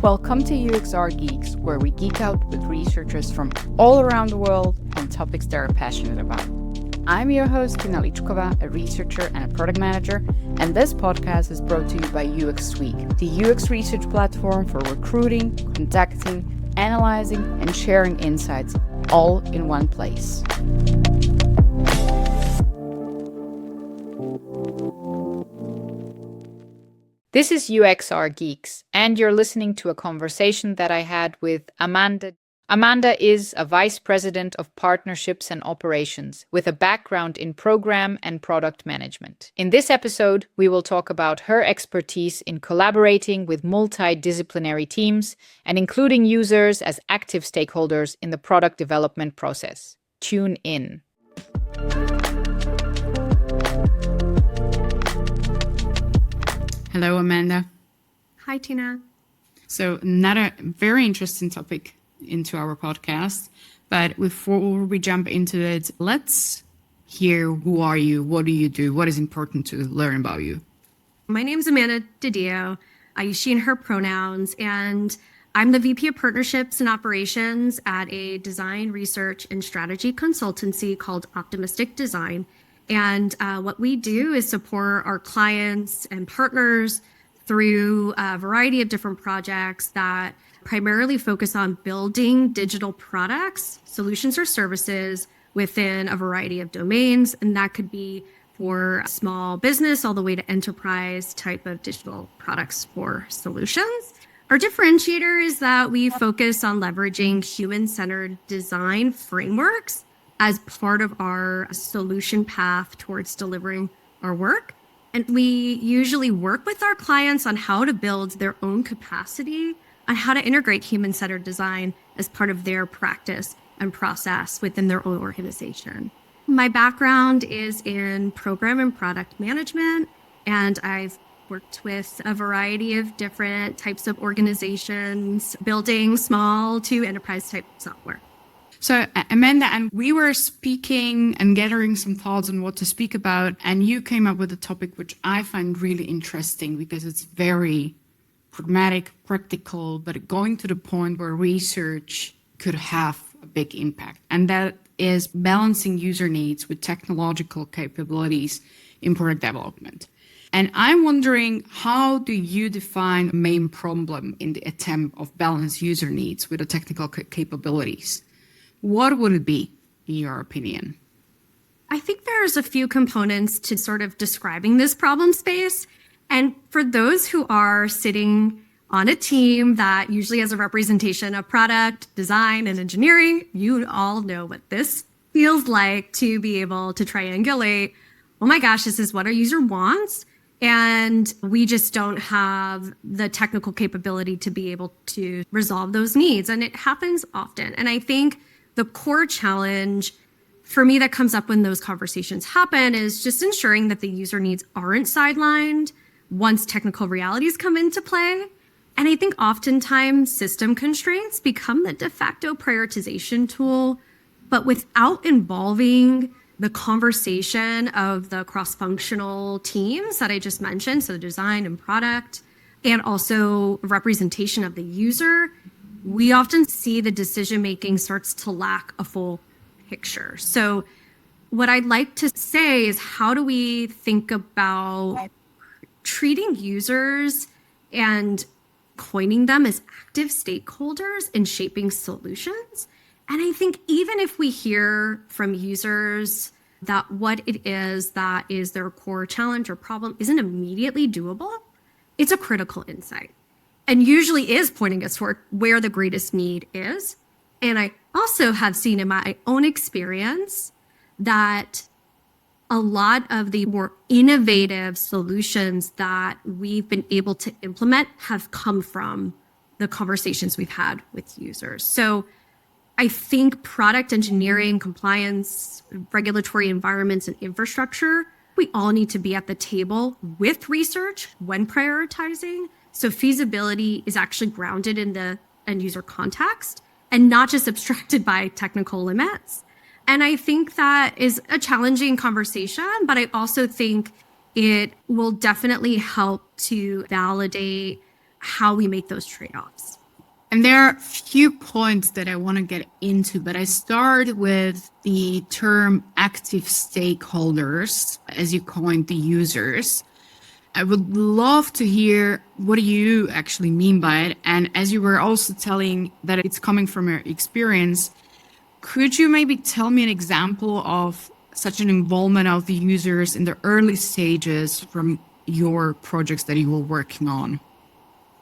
Welcome to UXR Geeks, where we geek out with researchers from all around the world on topics they're passionate about. I'm your host, Tina Lichkova, a researcher and a product manager, and this podcast is brought to you by UX Week, the UX research platform for recruiting, contacting, analyzing, and sharing insights, all in one place. This is UXR Geeks, and you're listening to a conversation that I had with Amanda. Amanda is a vice president of partnerships and operations with a background in program and product management. In this episode, we will talk about her expertise in collaborating with multidisciplinary teams and including users as active stakeholders in the product development process. Tune in. Hello, Amanda. Hi, Tina. So another very interesting topic into our podcast. But before we jump into it, let's hear who are you? What do you do? What is important to learn about you? My name is Amanda Didio. I use she and her pronouns, and I'm the VP of Partnerships and Operations at a design, research, and strategy consultancy called Optimistic Design. And what we do is support our clients and partners through a variety of different projects that primarily focus on building digital products, solutions, or services within a variety of domains. And that could be for small business all the way to enterprise type of digital products or solutions. Our differentiator is that we focus on leveraging human-centered design frameworks as part of our solution path towards delivering our work. And we usually work with our clients on how to build their own capacity on how to integrate human-centered design as part of their practice and process within their own organization. My background is in program and product management, and I've worked with a variety of different types of organizations, building small to enterprise type software. So Amanda, and we were speaking and gathering some thoughts on what to speak about, and you came up with a topic which I find really interesting because it's very pragmatic, practical, but going to the point where research could have a big impact. And that is balancing user needs with technological capabilities in product development. And I'm wondering, how do you define a main problem in the attempt of balance user needs with the technical capabilities? What would it be, in your opinion? I think there's a few components to sort of describing this problem space. And for those who are sitting on a team that usually has a representation of product, design, and engineering, you all know what this feels like to be able to triangulate, oh my gosh, this is what our user wants. And we just don't have the technical capability to be able to resolve those needs. And it happens often. And I think the core challenge for me that comes up when those conversations happen is just ensuring that the user needs aren't sidelined once technical realities come into play. And I think oftentimes system constraints become the de facto prioritization tool, but without involving the conversation of the cross-functional teams that I just mentioned, so design and product, and also representation of the user, we often see the decision-making starts to lack a full picture. So what I'd like to say is, how do we think about treating users and coining them as active stakeholders in shaping solutions? And I think even if we hear from users that what it is that is their core challenge or problem isn't immediately doable, it's a critical insight. And usually is pointing us toward where the greatest need is. And I also have seen in my own experience that a lot of the more innovative solutions that we've been able to implement have come from the conversations we've had with users. So I think product engineering, compliance, regulatory environments, and infrastructure, we all need to be at the table with research when prioritizing. So feasibility is actually grounded in the end user context and not just abstracted by technical limits. And I think that is a challenging conversation, but I also think it will definitely help to validate how we make those trade-offs. And there are a few points that I want to get into, but I start with the term active stakeholders, as you coined the users. I would love to hear what do you actually mean by it. And as you were also telling that it's coming from your experience, could you maybe tell me an example of such an involvement of the users in the early stages from your projects that you were working on?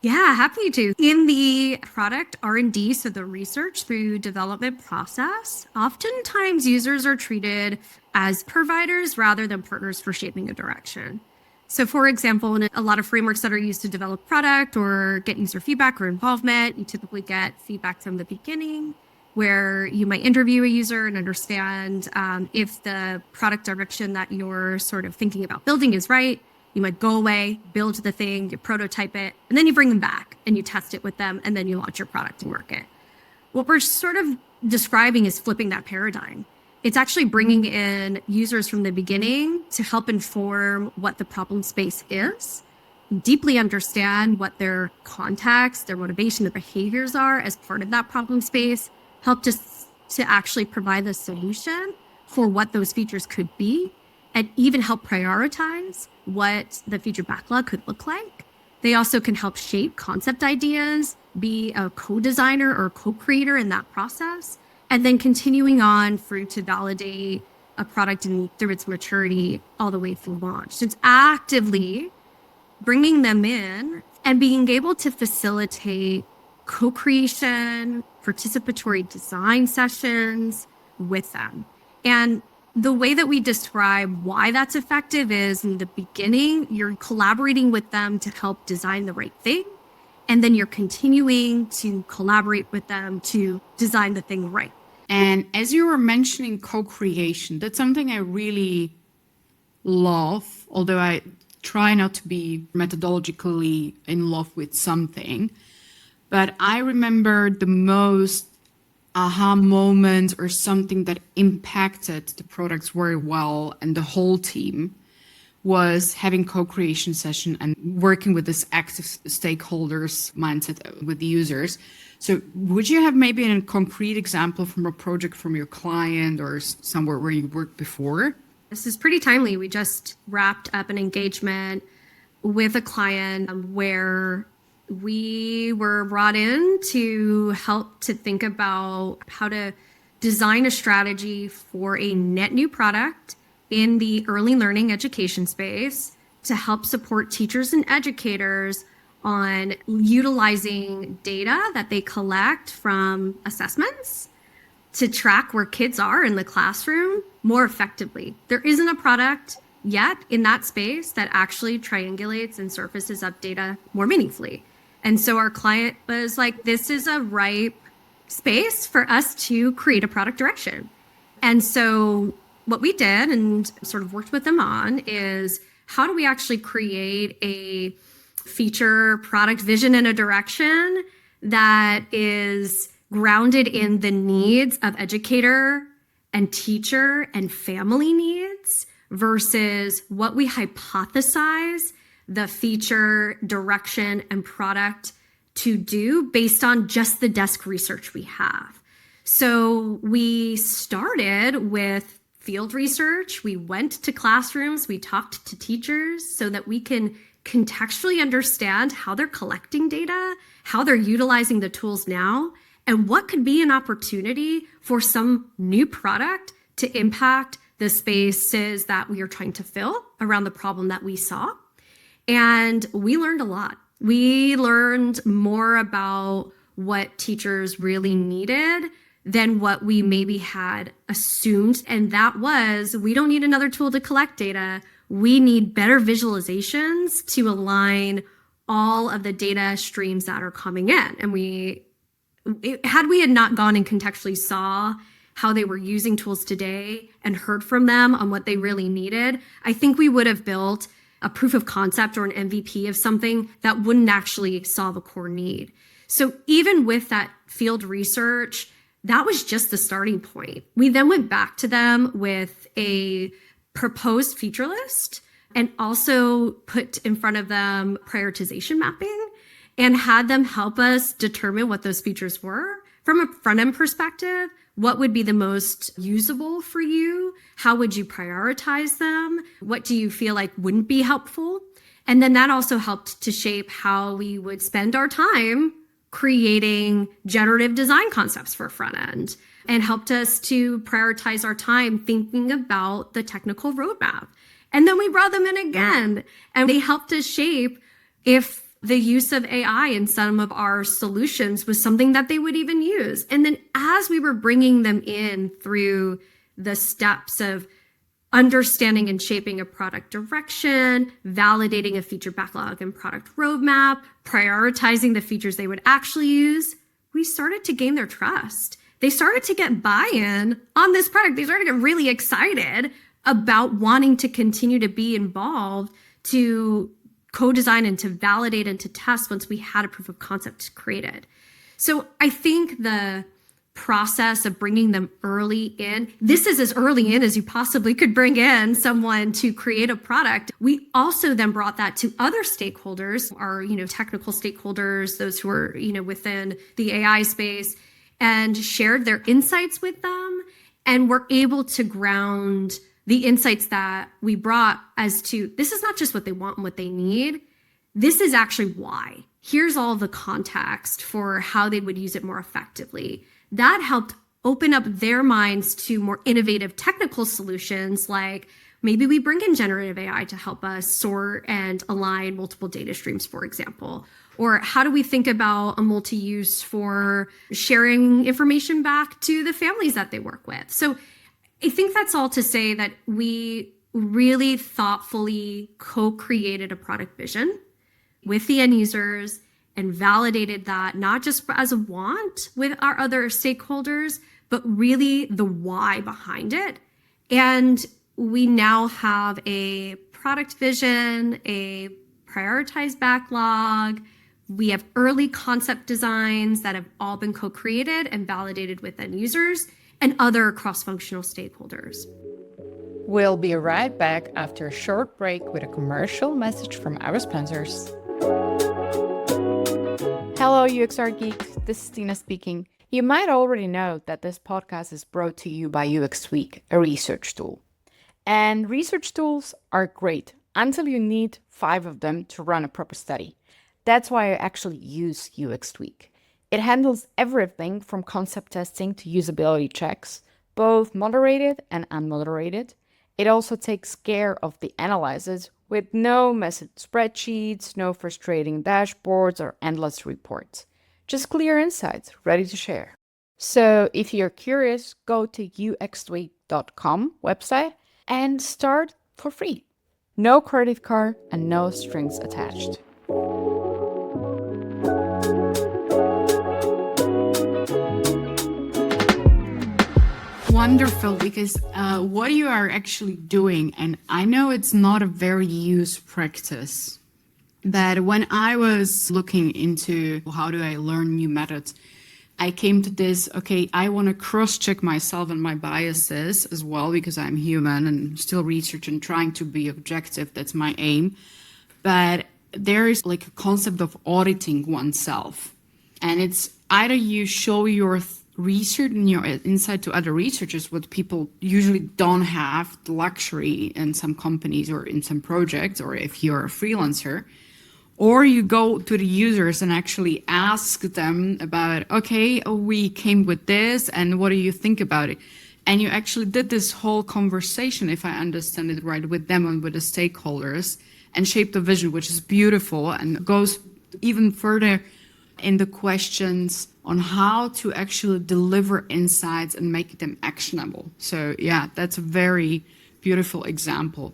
Yeah, happy to. In the product R&D, so the research through development process, oftentimes users are treated as providers rather than partners for shaping a direction. So for example, in a lot of frameworks that are used to develop product or get user feedback or involvement, you typically get feedback from the beginning where you might interview a user and understand if the product direction that you're sort of thinking about building is right. You might go away, build the thing, you prototype it, and then you bring them back and you test it with them, and then you launch your product and work it. What we're sort of describing is flipping that paradigm. It's actually bringing in users from the beginning to help inform what the problem space is, deeply understand what their context, their motivation, their behaviors are as part of that problem space, help to actually provide the solution for what those features could be, and even help prioritize what the feature backlog could look like. They also can help shape concept ideas, be a co-designer or co-creator in that process, and then continuing on through to validate a product and through its maturity all the way through launch. So it's actively bringing them in and being able to facilitate co-creation, participatory design sessions with them. And the way that we describe why that's effective is in the beginning, you're collaborating with them to help design the right thing. And then you're continuing to collaborate with them to design the thing right. And as you were mentioning co-creation, that's something I really love, although I try not to be methodologically in love with something. But I remember the most aha moment or something that impacted the products very well and the whole team was having co-creation session and working with this active stakeholders mindset with the users. So would you have maybe a concrete example from a project from your client or somewhere where you worked before? This is pretty timely. We just wrapped up an engagement with a client where we were brought in to help to think about how to design a strategy for a net new product in the early learning education space to help support teachers and educators on utilizing data that they collect from assessments to track where kids are in the classroom more effectively. There isn't a product yet in that space that actually triangulates and surfaces up data more meaningfully. And so our client was like, this is a ripe space for us to create a product direction. And so what we did and sort of worked with them on is how do we actually create a feature, product vision, and a direction that is grounded in the needs of educator and teacher and family needs versus what we hypothesize the feature, direction, and product to do based on just the desk research we have. So we started with field research. We went to classrooms. We talked to teachers so that we can contextually understand how they're collecting data, how they're utilizing the tools now, and what could be an opportunity for some new product to impact the spaces that we are trying to fill around the problem that we saw. And we learned a lot. We learned more about what teachers really needed than what we maybe had assumed. And that was, we don't need another tool to collect data. We need better visualizations to align all of the data streams that are coming in. And had we not gone and contextually saw how they were using tools today and heard from them on what they really needed, I think we would have built a proof of concept or an MVP of something that wouldn't actually solve a core need. So even with that field research, that was just the starting point. We then went back to them with a proposed feature list and also put in front of them prioritization mapping and had them help us determine what those features were. From a front-end perspective, what would be the most usable for you? How would you prioritize them? What do you feel like wouldn't be helpful? And then that also helped to shape how we would spend our time creating generative design concepts for front end, and helped us to prioritize our time thinking about the technical roadmap. And then we brought them in again, and they helped us shape if the use of AI in some of our solutions was something that they would even use. And then as we were bringing them in through the steps of understanding and shaping a product direction, validating a feature backlog and product roadmap, prioritizing the features they would actually use, we started to gain their trust. They started to get buy-in on this product. They started to get really excited about wanting to continue to be involved, to co-design and to validate and to test once we had a proof of concept created. So I think the process of bringing them early in, this is as early in as you possibly could bring in someone to create a product. We also then brought that to other stakeholders, our technical stakeholders, those who are within the AI space, and shared their insights with them, and were able to ground the insights that we brought as to, this is not just what they want and what they need. This is actually why. Here's all the context for how they would use it more effectively. That helped open up their minds to more innovative technical solutions, like maybe we bring in generative AI to help us sort and align multiple data streams, for example. Or how do we think about a multi-use for sharing information back to the families that they work with? So I think that's all to say that we really thoughtfully co-created a product vision with the end users and validated that not just as a want with our other stakeholders, but really the why behind it. And we now have a product vision, a prioritized backlog. We have early concept designs that have all been co-created and validated with end users and other cross-functional stakeholders. We'll be right back after a short break with a commercial message from our sponsors. Hello, UXR geeks. This is Tina speaking. You might already know that this podcast is brought to you by UX Week, a research tool. And research tools are great until you need 5 of them to run a proper study. That's why I actually use UX Week. It handles everything from concept testing to usability checks, both moderated and unmoderated. It also takes care of the analysis with no messy spreadsheets, no frustrating dashboards or endless reports. Just clear insights ready to share. So if you're curious, go to uxweek.com website and start for free. No credit card and no strings attached. Wonderful, because what you are actually doing, and I know it's not a very used practice, that when I was looking into how do I learn new methods, I came to this, okay, I want to cross-check myself and my biases as well, because I'm human and still researching, trying to be objective. That's my aim. But there is like a concept of auditing oneself. And it's either you show your research and your insight to other researchers, what people usually don't have the luxury in some companies or in some projects, or if you're a freelancer, or you go to the users and actually ask them about, okay, we came with this and what do you think about it? And you actually did this whole conversation, if I understand it right, with them and with the stakeholders, and shaped the vision, which is beautiful and goes even further in the questions on how to actually deliver insights and make them actionable. So yeah, that's a very beautiful example.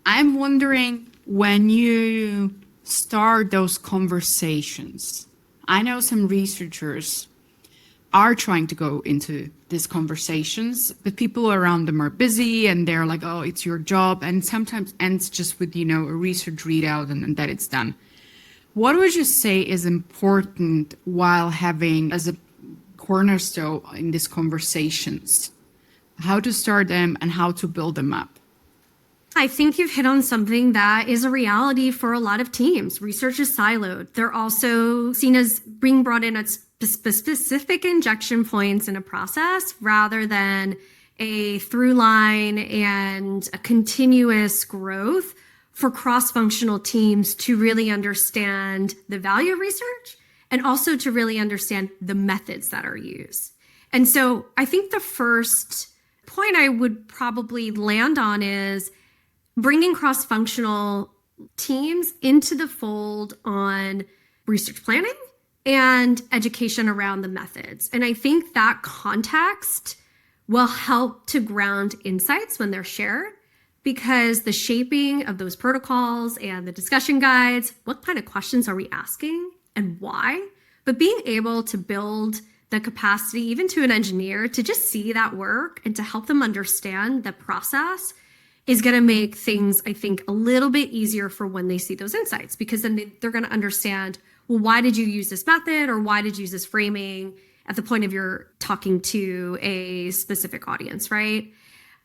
I'm wondering, when you start those conversations, I know some researchers are trying to go into these conversations, but people around them are busy and they're like, oh, it's your job. And sometimes ends just with, a research readout and that it's done. What would you say is important while having as a cornerstone in these conversations? How to start them and how to build them up? I think you've hit on something that is a reality for a lot of teams. Research is siloed. They're also seen as being brought in at specific injection points in a process rather than a through line and a continuous growth for cross-functional teams to really understand the value of research and also to really understand the methods that are used. And so I think the first point I would probably land on is bringing cross-functional teams into the fold on research planning and education around the methods. And I think that context will help to ground insights when they're shared, because the shaping of those protocols and the discussion guides, what kind of questions are we asking and why? But being able to build the capacity, even to an engineer, to just see that work and to help them understand the process is going to make things, I think, a little bit easier for when they see those insights, because then they're going to understand, well, why did you use this method or why did you use this framing at the point of your talking to a specific audience, right?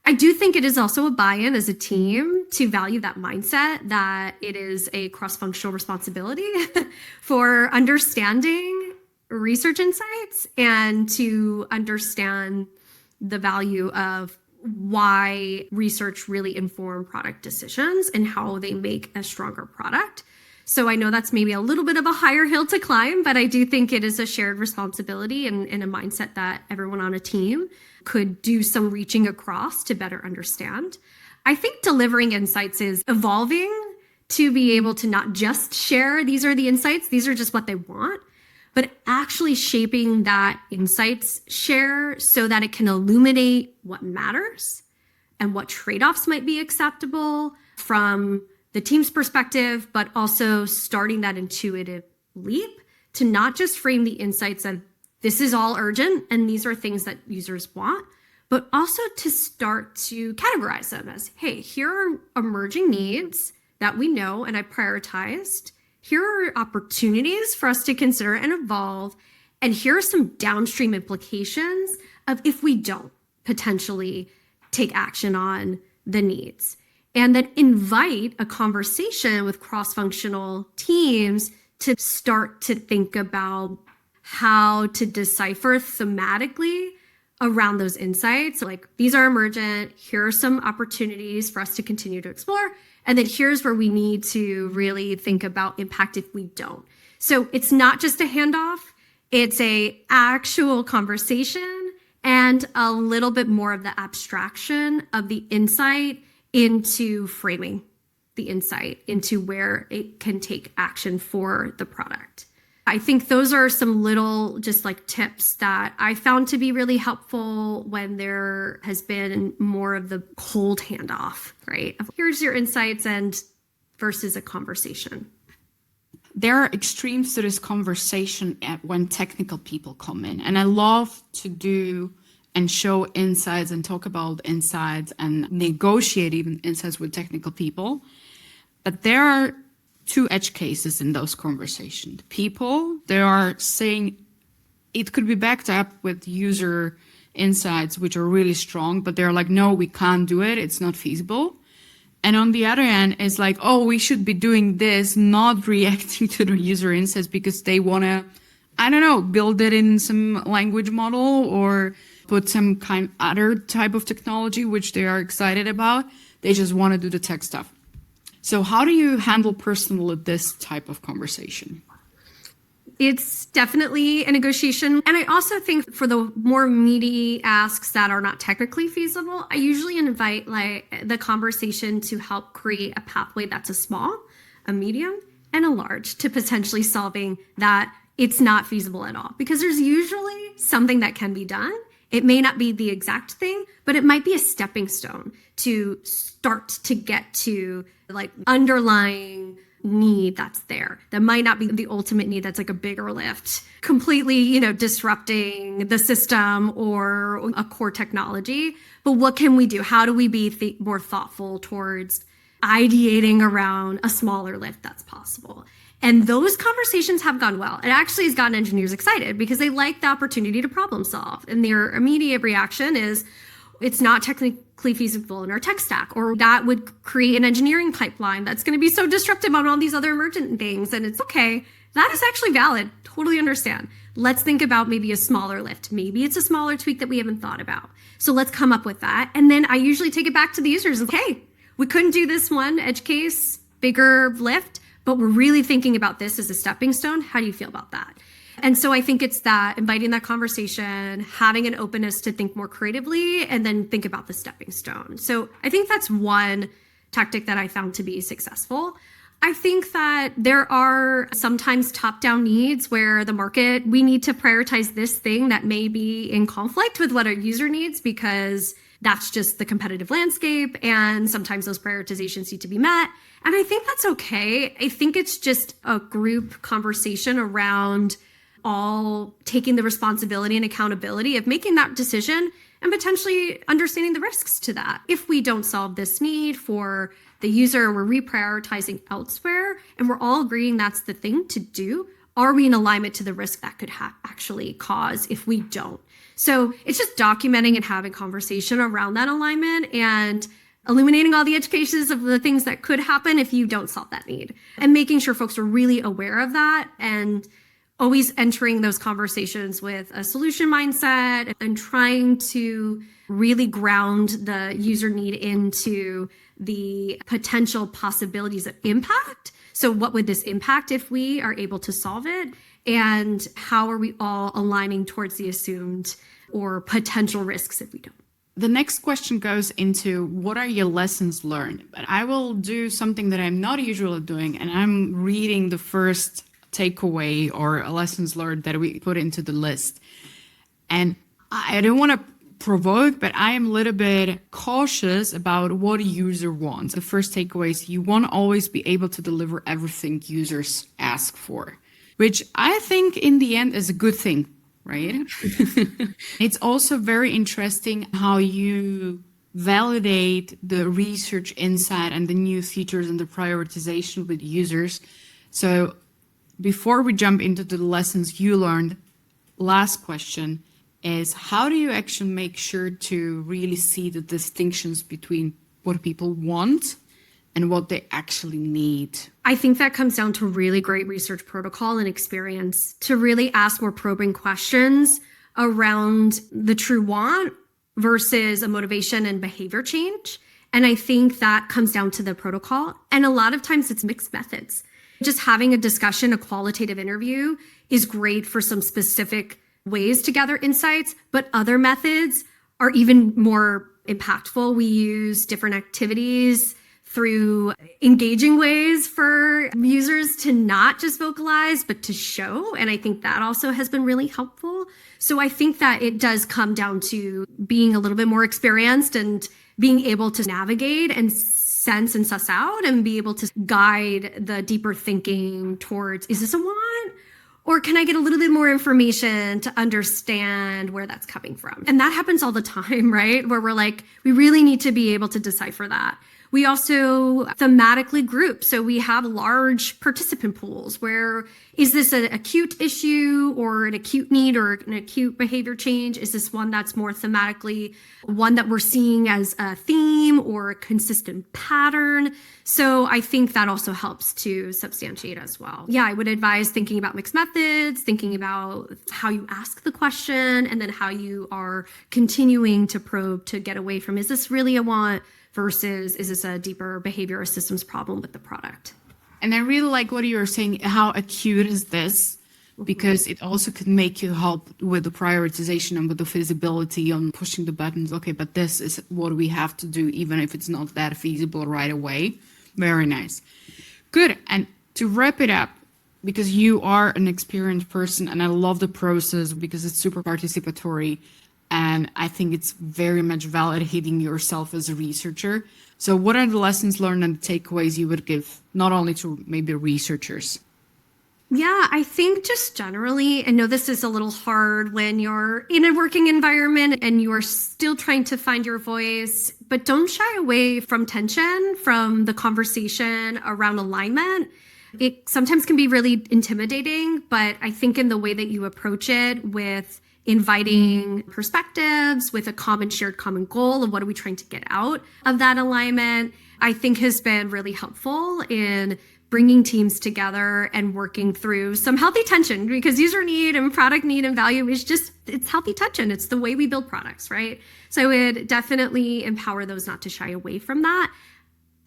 I do think it is also a buy-in as a team to value that mindset that it is a cross-functional responsibility for understanding research insights and to understand the value of why research really inform product decisions and how they make a stronger product. So I know that's maybe a little bit of a higher hill to climb, but I do think it is a shared responsibility and a mindset that everyone on a team could do some reaching across to better understand. I think delivering insights is evolving to be able to not just share, these are the insights, these are just what they want, but actually shaping that insights share so that it can illuminate what matters and what trade-offs might be acceptable from the team's perspective, but also starting that intuitive leap to not just frame the insights of this is all urgent and these are things that users want, but also to start to categorize them as, hey, here are emerging needs that we know and I prioritized. Here are opportunities for us to consider and evolve. And here are some downstream implications of if we don't potentially take action on the needs. And then invite a conversation with cross-functional teams to start to think about how to decipher thematically around those insights. Like, these are emergent, here are some opportunities for us to continue to explore. And then here's where we need to really think about impact if we don't. So it's not just a handoff, it's a actual conversation and a little bit more of the abstraction of the insight into framing the insight into where it can take action for the product. I think those are some little just like tips that I found to be really helpful when there has been more of the cold handoff, right? Here's your insights and versus a conversation. There are extremes to this conversation when technical people come in. And I love to do and show insights and talk about insights and negotiate even insights with technical people. But there are two edge cases in those conversations. People, they are saying it could be backed up with user insights, which are really strong, but they're like, no, we can't do it. It's not feasible. And on the other hand, it's like, oh, we should be doing this, not reacting to the user insights because they want to, I don't know, build it in some language model or put some kind other type of technology, which they are excited about. They just want to do the tech stuff. So how do you handle personally this type of conversation? It's definitely a negotiation. And I also think for the more meaty asks that are not technically feasible, I usually invite like the conversation to help create a pathway that's a small, a medium, and a large to potentially solving that it's not feasible at all. Because there's usually something that can be done. It may not be the exact thing, but it might be a stepping stone to start to get to like underlying need that's there. That might not be the ultimate need that's like a bigger lift, completely, disrupting the system or a core technology. But what can we do? How do we be more thoughtful towards ideating around a smaller lift that's possible? And those conversations have gone well. It actually has gotten engineers excited because they like the opportunity to problem solve. And their immediate reaction is, it's not technically feasible in our tech stack, or that would create an engineering pipeline that's going to be so disruptive on all these other emergent things. And it's okay. That is actually valid. Totally understand. Let's think about maybe a smaller lift. Maybe it's a smaller tweak that we haven't thought about. So let's come up with that. And then I usually take it back to the users and, hey, we couldn't do this one edge case, bigger lift, but we're really thinking about this as a stepping stone. How do you feel about that? And so I think it's that inviting that conversation, having an openness to think more creatively, and then think about the stepping stone. So I think that's one tactic that I found to be successful. I think that there are sometimes top-down needs where the market, we need to prioritize this thing that may be in conflict with what our user needs, because that's just the competitive landscape. And sometimes those prioritizations need to be met. And I think that's okay. I think it's just a group conversation around all taking the responsibility and accountability of making that decision and potentially understanding the risks to that. If we don't solve this need for the user, we're reprioritizing elsewhere, and we're all agreeing that's the thing to do, are we in alignment to the risk that could actually cause if we don't? So it's just documenting and having conversation around that alignment and illuminating all the edge cases of the things that could happen if you don't solve that need, and making sure folks are really aware of that, and always entering those conversations with a solution mindset and trying to really ground the user need into the potential possibilities of impact. So what would this impact if we are able to solve it? And how are we all aligning towards the assumed or potential risks if we don't? The next question goes into what are your lessons learned? But I will do something that I'm not usually doing, and I'm reading the first takeaway or lessons learned that we put into the list. And I don't want to provoke, but I am a little bit cautious about what a user wants. The first takeaway is you want to always be able to deliver everything users ask for, which I think in the end is a good thing, right? It's also very interesting how you validate the research insight and the new features and the prioritization with users. So before we jump into the lessons you learned, last question is how do you actually make sure to really see the distinctions between what people want and what they actually need? I think that comes down to really great research protocol and experience to really ask more probing questions around the true want versus a motivation and behavior change. And I think that comes down to the protocol. And a lot of times it's mixed methods. Just having a discussion, a qualitative interview is great for some specific ways to gather insights, but other methods are even more impactful. We use different activities through engaging ways for users to not just vocalize, but to show. And I think that also has been really helpful. So I think that it does come down to being a little bit more experienced and being able to navigate and sense and suss out and be able to guide the deeper thinking towards, is this a want? Or can I get a little bit more information to understand where that's coming from? And that happens all the time, right? Where we're like, we really need to be able to decipher that. We also thematically group. So we have large participant pools where is this an acute issue or an acute need or an acute behavior change? Is this one that's more thematically one that we're seeing as a theme or a consistent pattern? So I think that also helps to substantiate as well. Yeah, I would advise thinking about mixed methods, thinking about how you ask the question, and then how you are continuing to probe to get away from, is this really a want? Versus, is this a deeper behavior or systems problem with the product? And I really like what you were saying, how acute is this? Because it also could make you help with the prioritization and with the feasibility on pushing the buttons. Okay, but this is what we have to do, even if it's not that feasible right away. Very nice. Good. And to wrap it up, because you are an experienced person and I love the process because it's super participatory. And I think it's very much validating yourself as a researcher. So what are the lessons learned and takeaways you would give not only to maybe researchers? Yeah, I think just generally, I know this is a little hard when you're in a working environment and you are still trying to find your voice, but don't shy away from tension, from the conversation around alignment. It sometimes can be really intimidating, but I think in the way that you approach it with inviting perspectives with a common goal of what are we trying to get out of that alignment, I think has been really helpful in bringing teams together and working through some healthy tension, because user need and product need and value is just, it's healthy tension. It's the way we build products, right? So I would definitely empower those not to shy away from that.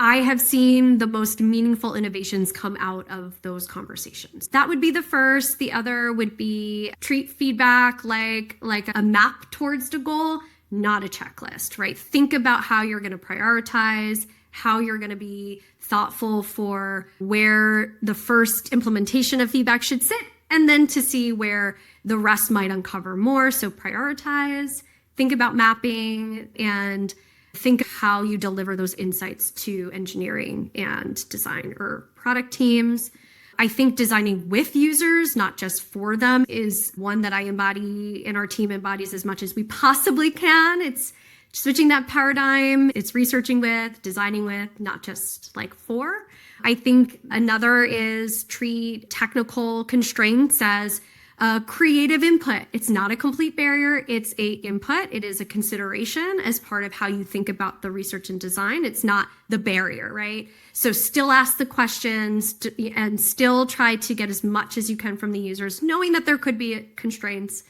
I have seen the most meaningful innovations come out of those conversations. That would be the first. The other would be treat feedback like a map towards the goal, not a checklist, right? Think about how you're going to prioritize, how you're going to be thoughtful for where the first implementation of feedback should sit, and then to see where the rest might uncover more. So prioritize, think about mapping, and think how you deliver those insights to engineering and design or product teams. I think designing with users, not just for them, is one that I embody and our team embodies as much as we possibly can. It's switching that paradigm. It's researching with, designing with, not just like for. I think another is treat technical constraints as a creative input. It's not a complete barrier. It's a input. It is a consideration as part of how you think about the research and design. It's not the barrier, right? So still ask the questions and still try to get as much as you can from the users, knowing that there could be constraints.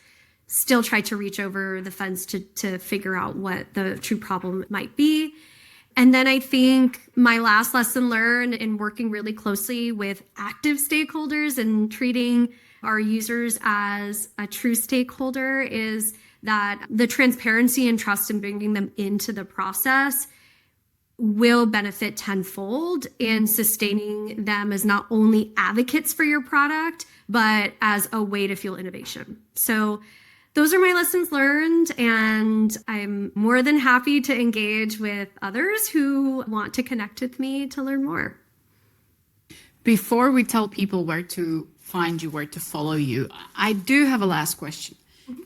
Still try to reach over the fence to figure out what the true problem might be. And then I think my last lesson learned in working really closely with active stakeholders and treating our users as a true stakeholder is that the transparency and trust in bringing them into the process will benefit tenfold in sustaining them as not only advocates for your product, but as a way to fuel innovation. So those are my lessons learned, and I'm more than happy to engage with others who want to connect with me to learn more. Before we tell people where to find you, where to follow you, I do have a last question.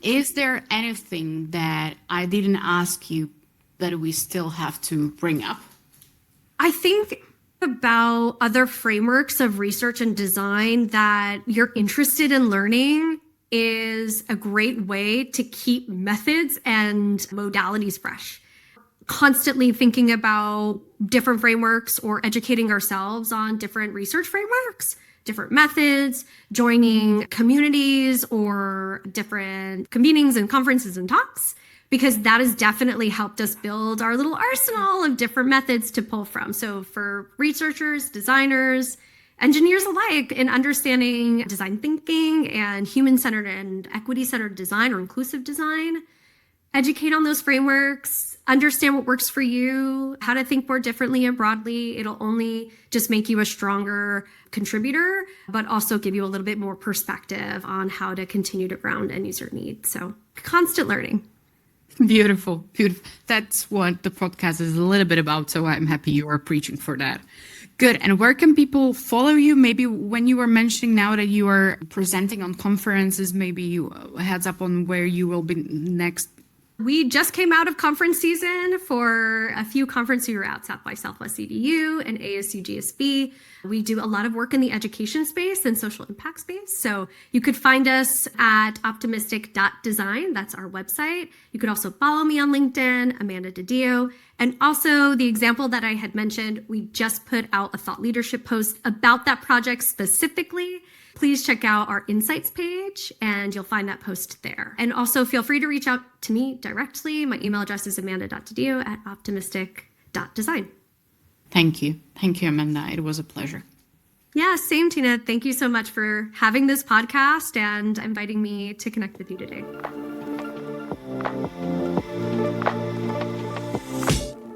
Is there anything that I didn't ask you that we still have to bring up? I think about other frameworks of research and design that you're interested in learning is a great way to keep methods and modalities fresh. Constantly thinking about different frameworks or educating ourselves on different research frameworks, different methods, joining communities or different convenings and conferences and talks, because that has definitely helped us build our little arsenal of different methods to pull from. So for researchers, designers, engineers alike, in understanding design thinking and human-centered and equity-centered design or inclusive design, educate on those frameworks, understand what works for you, how to think more differently and broadly. It'll only just make you a stronger contributor, but also give you a little bit more perspective on how to continue to ground end user needs. So constant learning. Beautiful, beautiful. That's what the podcast is a little bit about. So I'm happy you are preaching for that. Good. And where can people follow you? Maybe when you were mentioning now that you are presenting on conferences, maybe you heads up on where you will be next. We just came out of conference season for a few conferences. We were at South by Southwest EDU and ASU GSB. We do a lot of work in the education space and social impact space. So you could find us at optimistic.design. That's our website. You could also follow me on LinkedIn, Amanda DiDio. And also the example that I had mentioned, we just put out a thought leadership post about that project specifically. Please check out our insights page and you'll find that post there. And also feel free to reach out to me directly. My email address is amanda.didio@optimistic.design. Thank you. Thank you, Amanda. It was a pleasure. Yeah, same, Tina. Thank you so much for having this podcast and inviting me to connect with you today.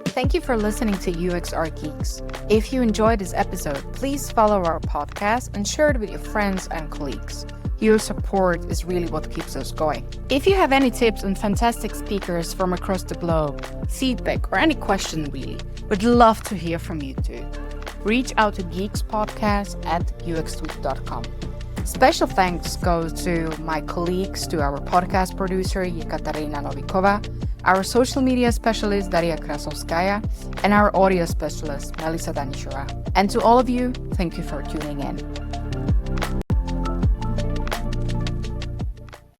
Thank you for listening to UXR Geeks. If you enjoyed this episode, please follow our podcast and share it with your friends and colleagues. Your support is really what keeps us going. If you have any tips on fantastic speakers from across the globe, feedback, or any question really, we'd love to hear from you too. Reach out to geekspodcast@uxtweet.com. Special thanks goes to my colleagues, to our podcast producer, Yekaterina Novikova, our social media specialist, Daria Krasovskaya, and our audio specialist, Melissa Danishova. And to all of you, thank you for tuning in.